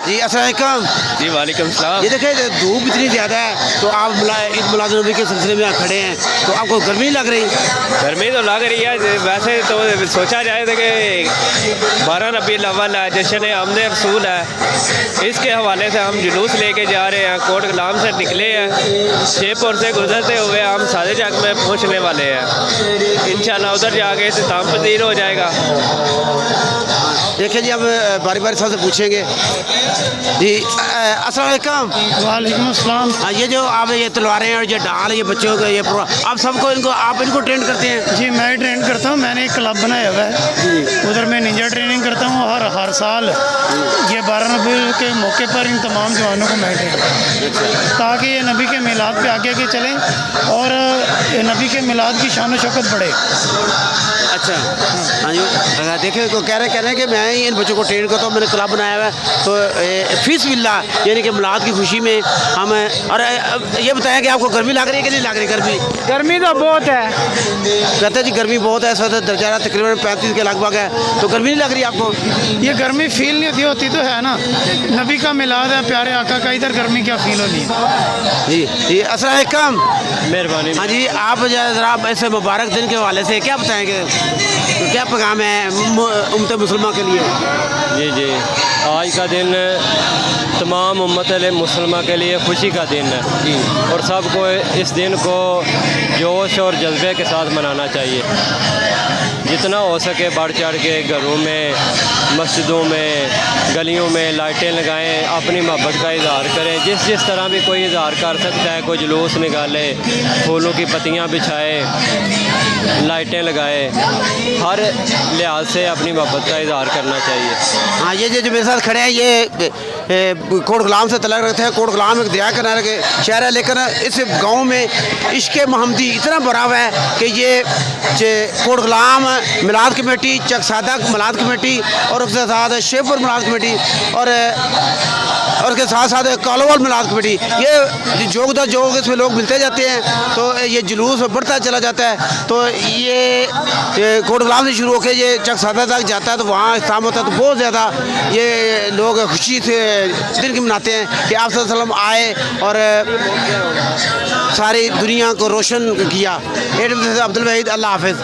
जी अस्सलाम वालेकुम। जी वालेकुम सलाम। ये देखें धूप इतनी ज़्यादा है तो आप ईद मिलाद नबी के सिलसिले में यहाँ खड़े हैं, तो आपको गर्मी नहीं लग रही? गर्मी तो लग रही है, वैसे तो सोचा जाए तो कि 12 रबीउल अव्वल है, जश्न आमद रसूल है, इसके हवाले से हम जुलूस लेके जा रहे हैं। कोट गुलाम से निकले हैं, शेखपुर से गुजरते हुए हम सादे जग में पहुँचने वाले हैं। इंशाल्लाह उधर जाके इस्तिताम पजीर हो जाएगा। देखिए जी, हम बारी बारी सबसे पूछेंगे जी। अस्सलाम वालेकुम। वालेकुम अस्सलाम। हाँ, ये जो आप ये तलवारें और ये डाल ये बच्चों का ये आप सबको इनको ट्रेन करते हैं? जी मैं ट्रेन करता हूँ, मैंने एक क्लब बनाया हुआ है, उधर मैं निंजा ट्रेनिंग करता हूँ। हर साल ये 12 रबीउल के मौके पर इन तमाम जवानों को मैं ट्रेन करता हूँ ताकि ये नबी के मिलाद पे आगे आगे चलें और नबी के मिलाद की शान शौकत बढ़े। अच्छा, हाँ जी। देखिए को कह रहे हैं कि मैं इन बच्चों को ट्रेन करता हूँ, मैंने क्लब बनाया हुआ है, तो फीस बिल्ला यानी कि मिलाद की खुशी में हम। और ये बताया कि आपको गर्मी लग रही है कि नहीं लग रही? गर्मी तो बहुत है। कहते हैं जी गर्मी बहुत है, ऐसा दर्जा तकरीबन 35 के लगभग है, तो गर्मी नहीं लग रही आपको? ये गर्मी फील नहीं होती तो है ना, नबी का मिलाद है, प्यारे आका का, इधर गर्मी क्या फील होनी है। जी जी अस्सलाम वालेकुम। मेहरबानी। हाँ जी, आप ज़रा ऐसे मुबारक दिन के हवाले से क्या बताएंगे, तो क्या पैगाम है उम्मत मुसलमान के लिए? जी जी, आज का दिन तमाम उम्मत मुसलमान के लिए खुशी का दिन है जी, और सबको इस दिन को जोश और जज्बे के साथ मनाना चाहिए। जितना हो सके बढ़ चढ़ के घरों में, मस्जिदों में, गलियों में लाइटें लगाएं, अपनी मोहब्बत का इज़हार करें। जिस तरह भी कोई इज़हार कर सकता है, कोई जुलूस निकाले, फूलों की पत्तियां बिछाए, लाइटें लगाए, हर लिहाज से अपनी मोहब्बत का इज़हार करना चाहिए। हाँ, ये जो मेरे साथ खड़े हैं ये कोट गुलाम से तलक रखते हैं। कोट गुलाम एक दरिया किनारे के शहर है, लेकिन इस गांव में इश्क़ मोहम्मदी इतना भरा हुआ है कि ये कोट गुलाम मिलाद कमेटी, चक सादा मिलाद कमेटी और उसके साथ शेखपुर मिलाद कमेटी और उसके साथ साथ कालोवाल मिलाद कमेटी, ये जोग दर जोग इसमें लोग मिलते जाते हैं, तो ये जुलूस बढ़ता चला जाता है। तो ये कोट गुलाम से शुरू होकर ये चक सादा तक जाता है, तो वहाँ इस्लाम होता है, तो बहुत ज़्यादा ये लोग खुशी से दिन की मनाते हैं कि आप सल्लल्लाहु अलैहि वसल्लम आए और सारी दुनिया को रोशन किया। अब्दुल वहीद, अल्लाह हाफ़िज़।